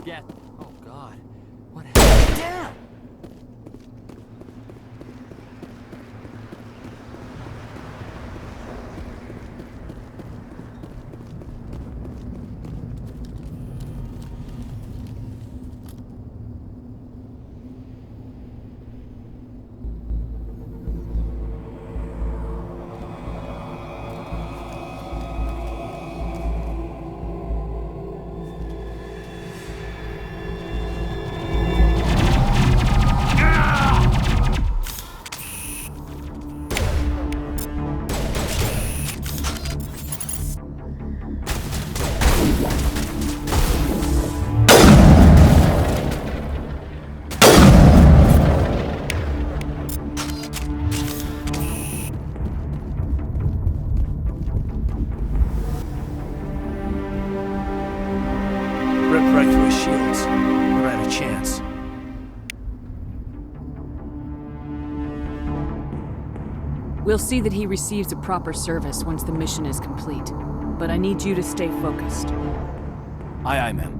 Get. Oh God. What happened? Damn! Ripped right through his shields. Never had a chance. We'll see that he receives a proper service once the mission is complete. But I need you to stay focused. Aye, aye, ma'am.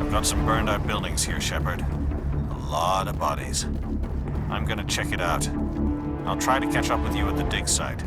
Got some burned out buildings here, Shepard. A lot of bodies. I'm gonna check it out. I'll try to catch up with you at the dig site.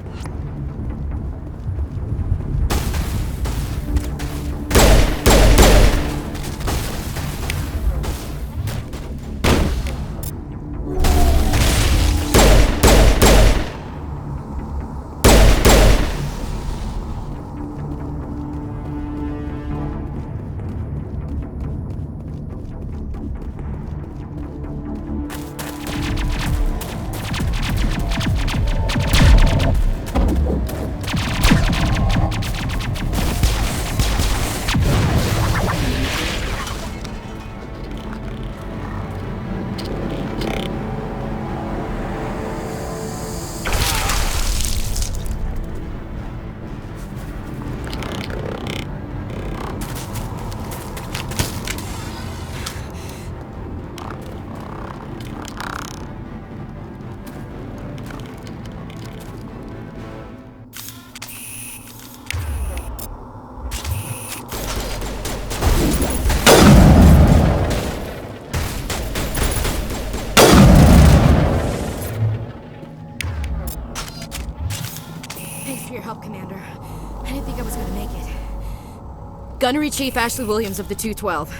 Thanks for your help, Commander. I didn't think I was gonna make it. Gunnery Chief Ashley Williams of the 212.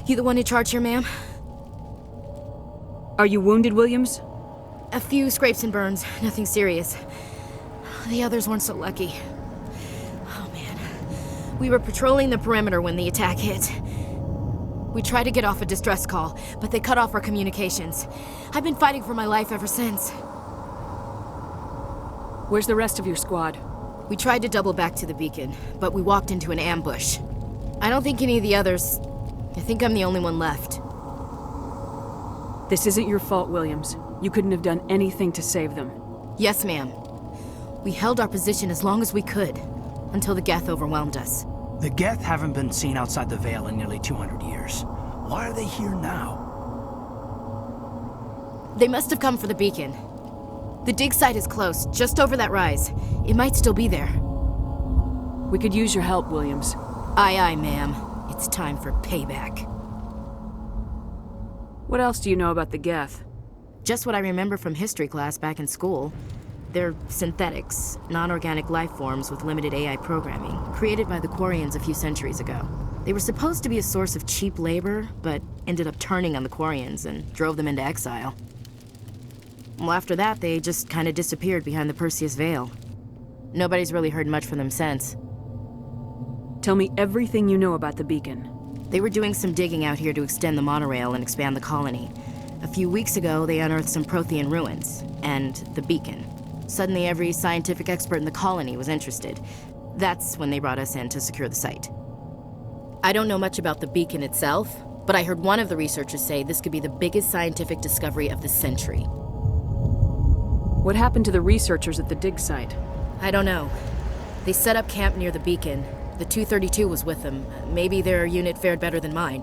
You the one in charge here, ma'am? Are you wounded, Williams? A few scrapes and burns, nothing serious. The others weren't so lucky. Oh man. We were patrolling the perimeter when the attack hit. We tried to get off a distress call, but they cut off our communications. I've been fighting for my life ever since. Where's the rest of your squad? We tried to double back to the beacon, but we walked into an ambush. I don't think any of the others... I think I'm the only one left. This isn't your fault, Williams. You couldn't have done anything to save them. Yes, ma'am. We held our position as long as we could, until the Geth overwhelmed us. The Geth haven't been seen outside the Veil in nearly 200 years. Why are they here now? They must have come for the beacon. The dig site is close, just over that rise. It might still be there. We could use your help, Williams. Aye, aye, ma'am. It's time for payback. What else do you know about the Geth? Just what I remember from history class back in school. They're synthetics, non-organic life forms with limited AI programming, created by the Quarians a few centuries ago. They were supposed to be a source of cheap labor, but ended up turning on the Quarians and drove them into exile. Well, after that, they just kind of disappeared behind the Perseus Veil. Nobody's really heard much from them since. Tell me everything you know about the beacon. They were doing some digging out here to extend the monorail and expand the colony. A few weeks ago, they unearthed some Prothean ruins, and the beacon. Suddenly, every scientific expert in the colony was interested. That's when they brought us in to secure the site. I don't know much about the beacon itself, but I heard one of the researchers say this could be the biggest scientific discovery of the century. What happened to the researchers at the dig site? I don't know. They set up camp near the beacon. The 232 was with them. Maybe their unit fared better than mine.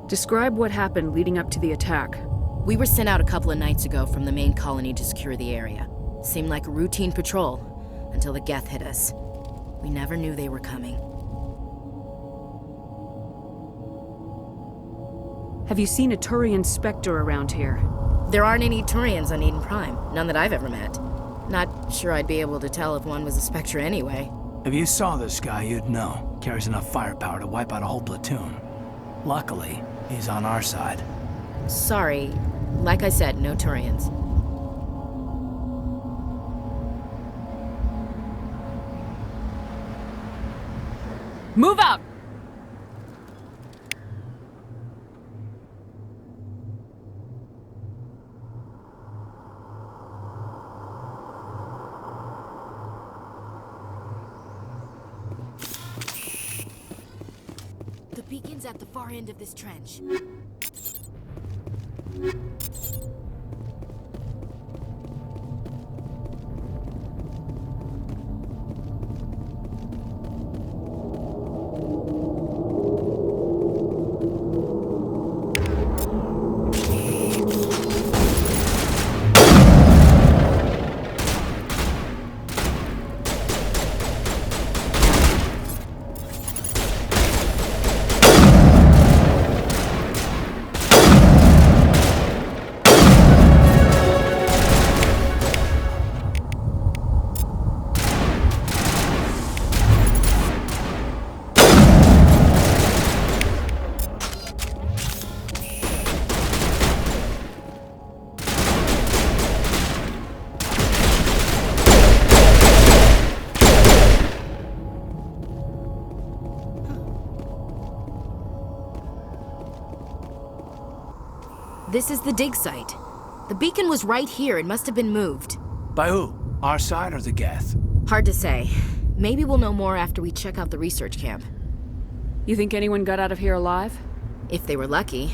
Describe what happened leading up to the attack. We were sent out a couple of nights ago from the main colony to secure the area. Seemed like a routine patrol, until the Geth hit us. We never knew they were coming. Have you seen a Turian Spectre around here? There aren't any Turians on Eden Prime. None that I've ever met. Not sure I'd be able to tell if one was a Spectre anyway. If you saw this guy, you'd know. Carries enough firepower to wipe out a whole platoon. Luckily, he's on our side. Sorry. Like I said, no Turians. Move out! The beacon's at the far end of this trench. This is the dig site. The beacon was right here. It must have been moved. By who? Our side or the Geth? Hard to say. Maybe we'll know more after we check out the research camp. You think anyone got out of here alive? If they were lucky.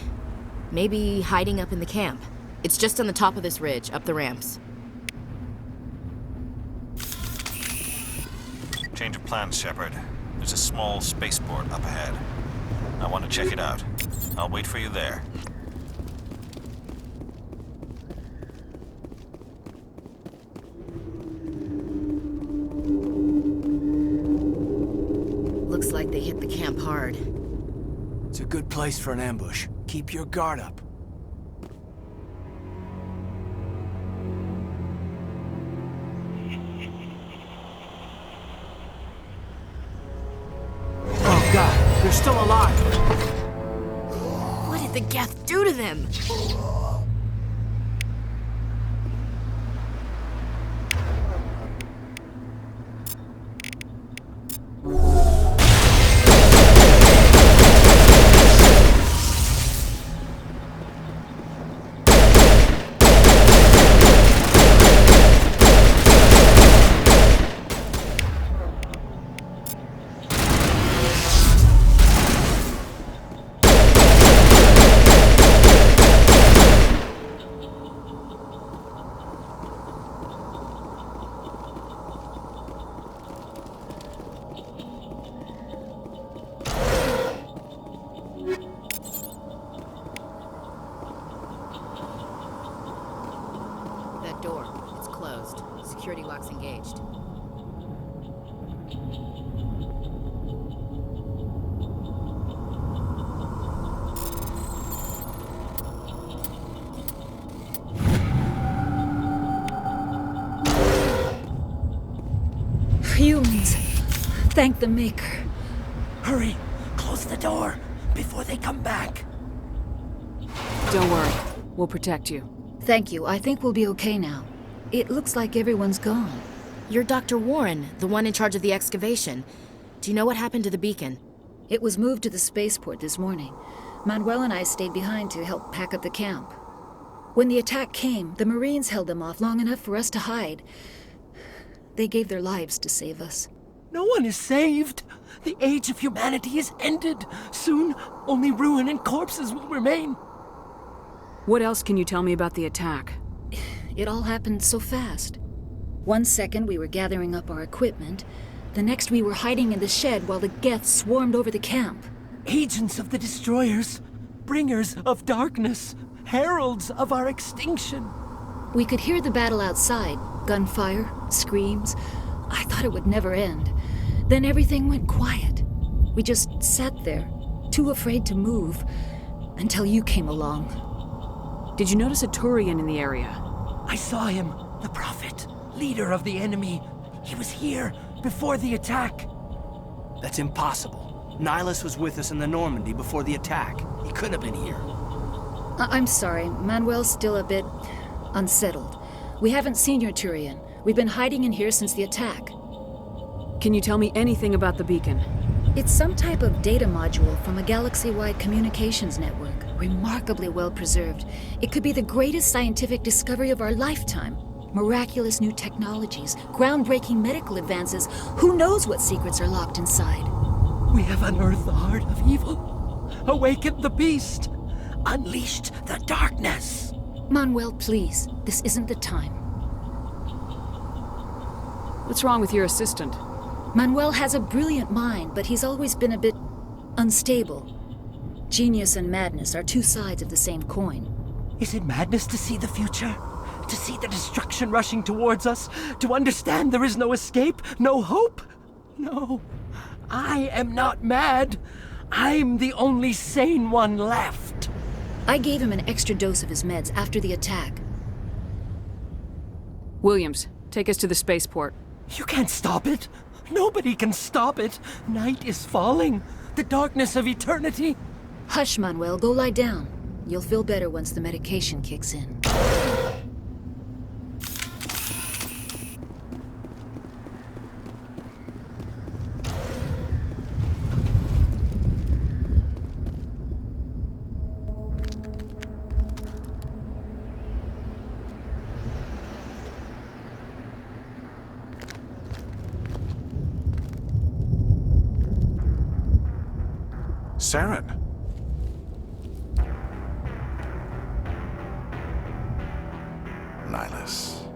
Maybe hiding up in the camp. It's just on the top of this ridge, up the ramps. Change of plans, Shepard. There's a small spaceport up ahead. I want to check it out. I'll wait for you there. Looks like they hit the camp hard. It's a good place for an ambush. Keep your guard up. Oh God, they're still alive! What did the Geth do to them? That door, it's closed. Security lock's engaged. Humans. Thank the Maker. Hurry! Close the door before they come back. Don't worry. We'll protect you. Thank you. I think we'll be okay now. It looks like everyone's gone. You're Dr. Warren, the one in charge of the excavation. Do you know what happened to the beacon? It was moved to the spaceport this morning. Manuel and I stayed behind to help pack up the camp. When the attack came, the Marines held them off long enough for us to hide. They gave their lives to save us. No one is saved. The age of humanity is ended. Soon, only ruin and corpses will remain. What else can you tell me about the attack? It all happened so fast. One second we were gathering up our equipment, the next we were hiding in the shed while the Geth swarmed over the camp. Agents of the destroyers, bringers of darkness, heralds of our extinction. We could hear the battle outside, gunfire, screams. I thought it would never end. Then everything went quiet. We just sat there, too afraid to move, until you came along. Did you notice a Turian in the area? I saw him, the Prophet, leader of the enemy. He was here before the attack. That's impossible. Nihilus was with us in the Normandy before the attack. He couldn't have been here. I'm sorry, Manuel's still a bit unsettled. We haven't seen your Turian. We've been hiding in here since the attack. Can you tell me anything about the beacon? It's some type of data module from a galaxy-wide communications network, remarkably well preserved. It could be the greatest scientific discovery of our lifetime. Miraculous new technologies, groundbreaking medical advances. Who knows what secrets are locked inside? We have unearthed the heart of evil, awakened the beast, unleashed the darkness. Manuel, please, this isn't the time. What's wrong with your assistant? Manuel has a brilliant mind, but he's always been a bit unstable. Genius and madness are two sides of the same coin. Is it madness to see the future? To see the destruction rushing towards us? To understand there is no escape? No hope? No. I am not mad. I'm the only sane one left. I gave him an extra dose of his meds after the attack. Williams, take us to the spaceport. You can't stop it. Nobody can stop it. Night is falling. The darkness of eternity. Hush, Manuel, go lie down. You'll feel better once the medication kicks in. Saren. Nihilus.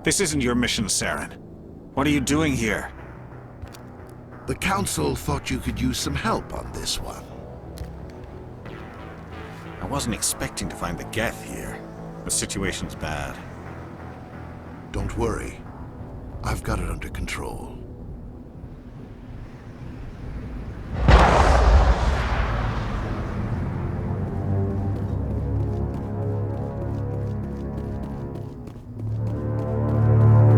This isn't your mission, Saren. What are you doing here? The Council thought you could use some help on this one. I wasn't expecting to find the Geth here. The situation's bad. Don't worry. I've got it under control.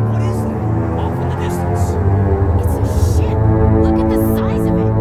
What is that? Off in the distance. It's a ship. Look at the size of it.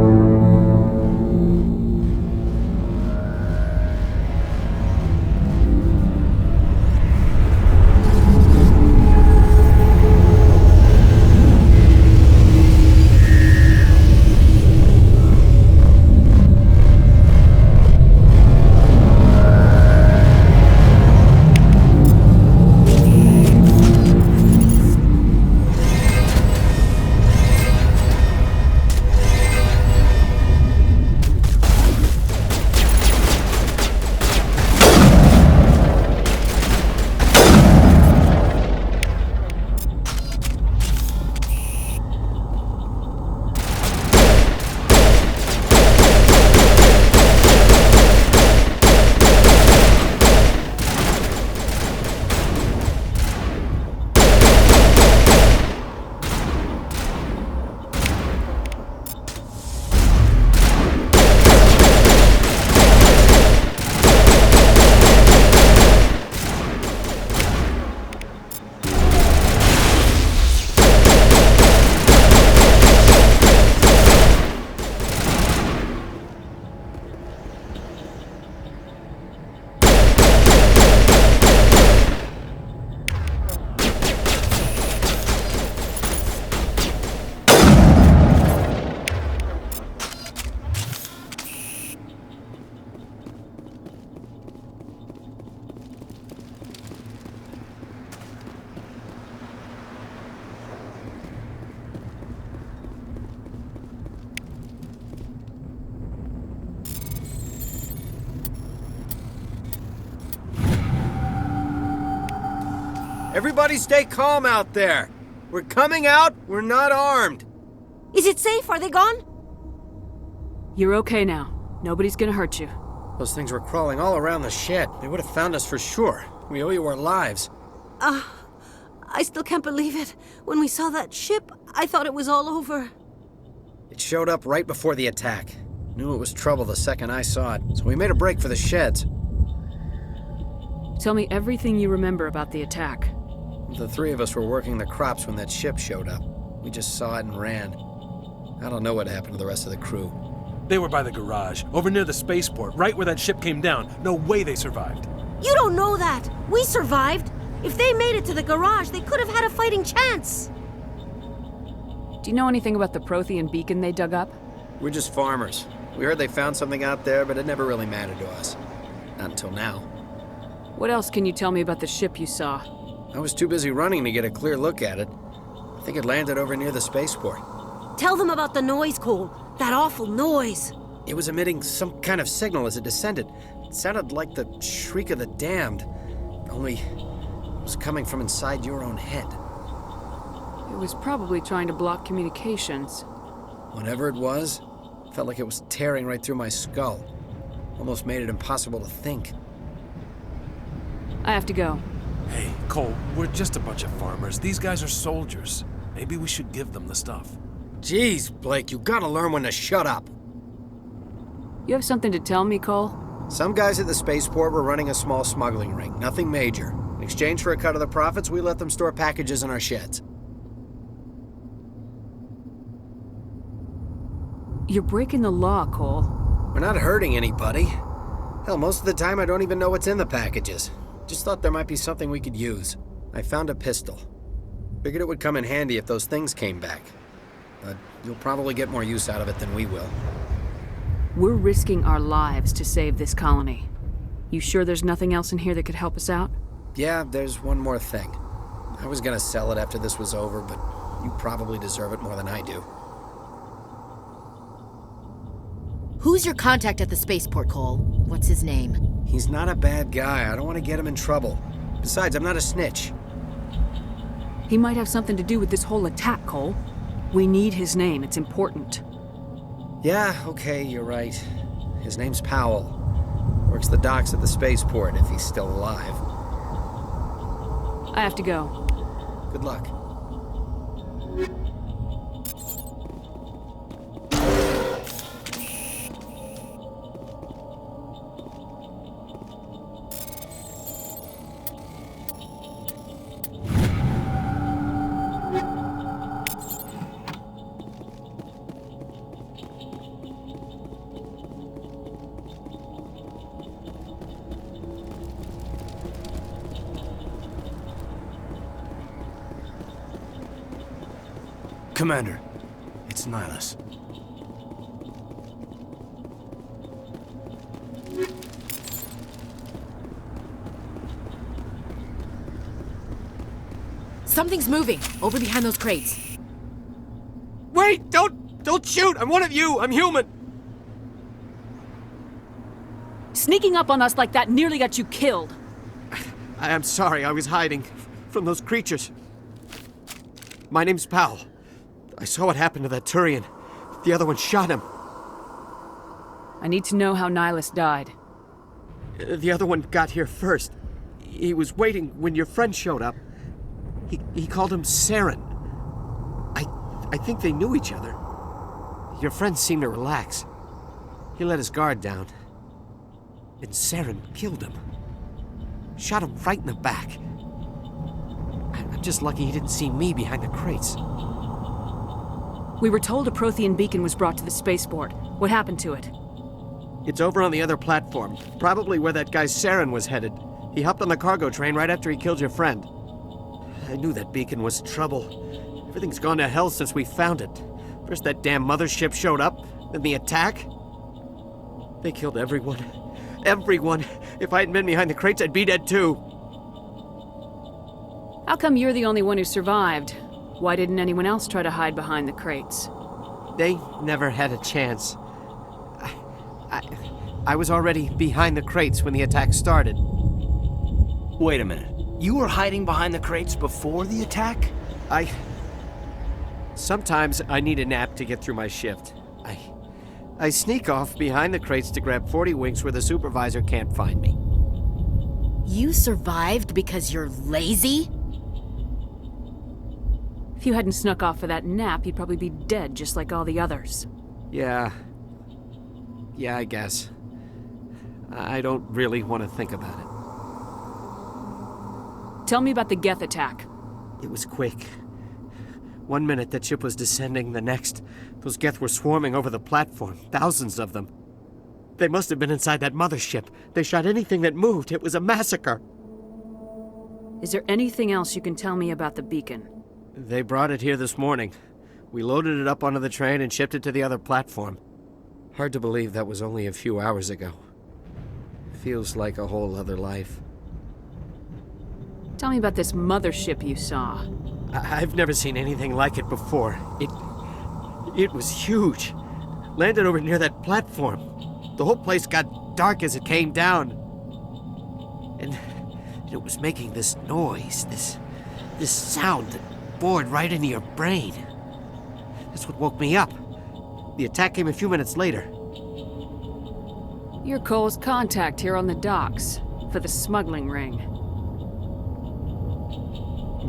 Everybody stay calm out there. We're coming out, we're not armed. Is it safe? Are they gone? You're okay now. Nobody's gonna hurt you. Those things were crawling all around the shed. They would have found us for sure. We owe you our lives. I still can't believe it. When we saw that ship, I thought it was all over. It showed up right before the attack. Knew it was trouble the second I saw it, so we made a break for the sheds. Tell me everything you remember about the attack. The three of us were working the crops when that ship showed up. We just saw it and ran. I don't know what happened to the rest of the crew. They were by the garage, over near the spaceport, right where that ship came down. No way they survived. You don't know that. We survived. If they made it to the garage, they could have had a fighting chance. Do you know anything about the Prothean beacon they dug up? We're just farmers. We heard they found something out there, but it never really mattered to us. Not until now. What else can you tell me about the ship you saw? I was too busy running to get a clear look at it. I think it landed over near the spaceport. Tell them about the noise, Cole. That awful noise. It was emitting some kind of signal as it descended. It sounded like the shriek of the damned, only it was coming from inside your own head. It was probably trying to block communications. Whatever it was, it felt like it was tearing right through my skull. Almost made it impossible to think. I have to go. Hey, Cole, we're just a bunch of farmers. These guys are soldiers. Maybe we should give them the stuff. Jeez, Blake, you gotta learn when to shut up. You have something to tell me, Cole? Some guys at the spaceport were running a small smuggling ring, nothing major. In exchange for a cut of the profits, we let them store packages in our sheds. You're breaking the law, Cole. We're not hurting anybody. Hell, most of the time I don't even know what's in the packages. Just thought there might be something we could use. I found a pistol. Figured it would come in handy if those things came back. But you'll probably get more use out of it than we will. We're risking our lives to save this colony. You sure there's nothing else in here that could help us out? Yeah, there's one more thing. I was gonna sell it after this was over, but you probably deserve it more than I do. Who's your contact at the spaceport, Cole? What's his name? He's not a bad guy. I don't want to get him in trouble. Besides, I'm not a snitch. He might have something to do with this whole attack, Cole. We need his name. It's important. Yeah, okay, you're right. His name's Powell. Works the docks at the spaceport, if he's still alive. I have to go. Good luck. Commander, it's Nihilus. Something's moving, over behind those crates. Wait! Don't shoot! I'm one of you! I'm human! Sneaking up on us like that nearly got you killed. I am sorry, I was hiding from those creatures. My name's Powell. I saw what happened to that Turian. The other one shot him. I need to know how Nihilus died. The other one got here first. He was waiting when your friend showed up. He called him Saren. I think they knew each other. Your friend seemed to relax. He let his guard down. And Saren killed him. Shot him right in the back. I'm just lucky he didn't see me behind the crates. We were told a Prothean beacon was brought to the spaceport. What happened to it? It's over on the other platform, probably where that guy Saren was headed. He hopped on the cargo train right after he killed your friend. I knew that beacon was trouble. Everything's gone to hell since we found it. First that damn mothership showed up, then the attack. They killed everyone. Everyone! If I hadn't been behind the crates, I'd be dead too. How come you're the only one who survived? Why didn't anyone else try to hide behind the crates? They never had a chance. I was already behind the crates when the attack started. Wait a minute. You were hiding behind the crates before the attack? Sometimes I need a nap to get through my shift. I sneak off behind the crates to grab 40 winks where the supervisor can't find me. You survived because you're lazy? If you hadn't snuck off for that nap, you'd probably be dead just like all the others. Yeah, I guess. I don't really want to think about it. Tell me about the Geth attack. It was quick. 1 minute that ship was descending, the next, those Geth were swarming over the platform, thousands of them. They must have been inside that mothership. They shot anything that moved. It was a massacre. Is there anything else you can tell me about the beacon? They brought it here this morning. We loaded it up onto the train and shipped it to the other platform. Hard to believe that was only a few hours ago. Feels like a whole other life. Tell me about this mothership you saw. I've never seen anything like it before. It was huge. Landed over near that platform. The whole place got dark as it came down. And it was making this noise, this sound that bored right into your brain. That's what woke me up. The attack came a few minutes later. You're Cole's contact here on the docks for the smuggling ring.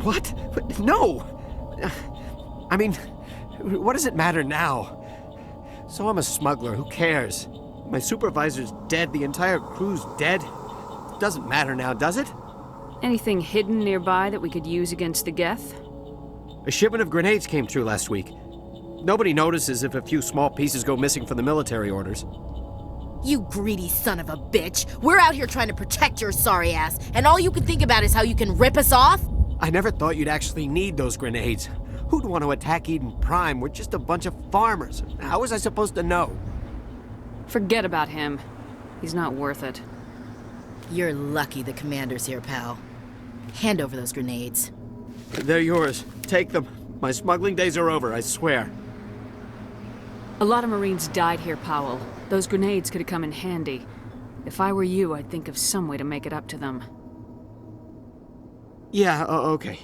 What? No! I mean, what does it matter now? So I'm a smuggler, who cares? My supervisor's dead, the entire crew's dead. It doesn't matter now, does it? Anything hidden nearby that we could use against the Geth? A shipment of grenades came through last week. Nobody notices if a few small pieces go missing from the military orders. You greedy son of a bitch! We're out here trying to protect your sorry ass, and all you can think about is how you can rip us off? I never thought you'd actually need those grenades. Who'd want to attack Eden Prime? We're just a bunch of farmers. How was I supposed to know? Forget about him. He's not worth it. You're lucky the commander's here, pal. Hand over those grenades. They're yours. Take them. My smuggling days are over, I swear. A lot of Marines died here, Powell. Those grenades could have come in handy. If I were you, I'd think of some way to make it up to them. Yeah, okay.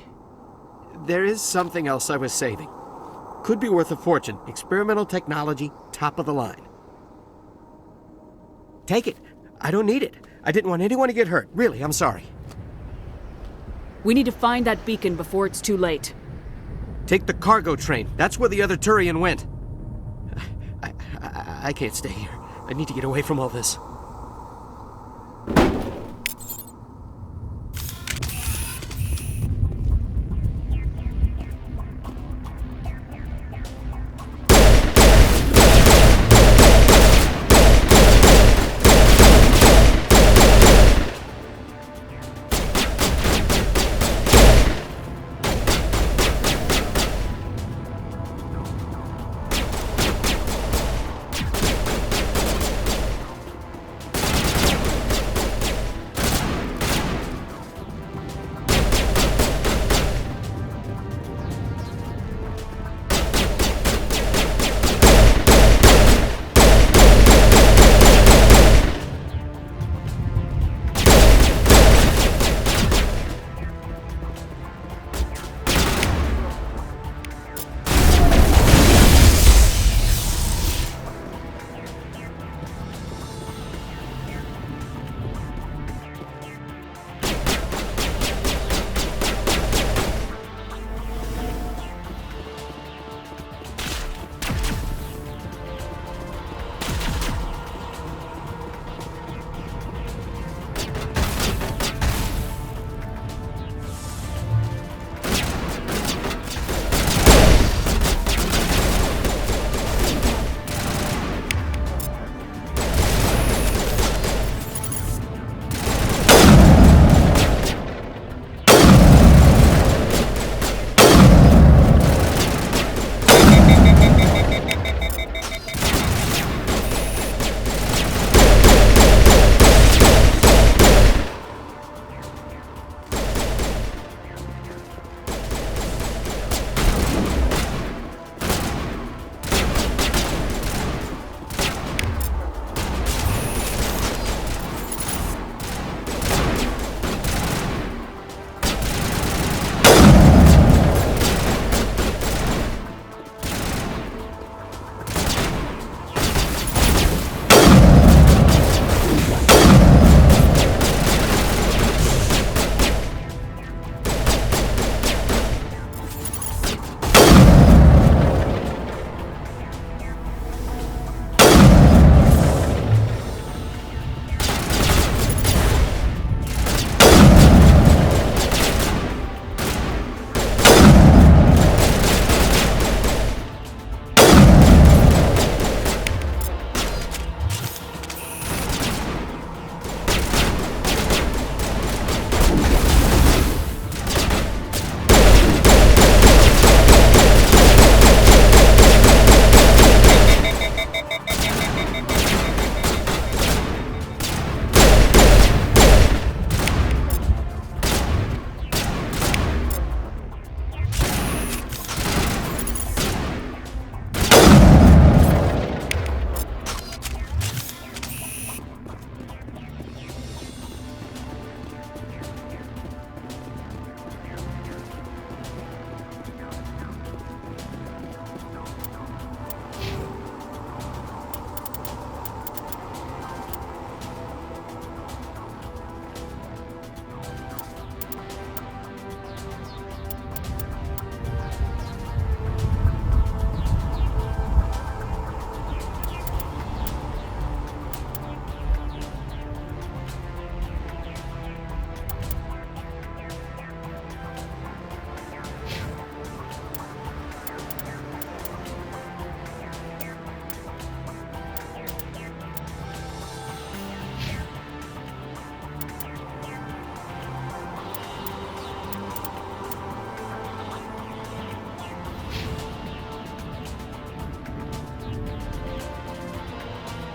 There is something else I was saving. Could be worth a fortune. Experimental technology, top of the line. Take it. I don't need it. I didn't want anyone to get hurt. Really, I'm sorry. We need to find that beacon before it's too late. Take the cargo train. That's where the other Turian went. I can't stay here. I need to get away from all this.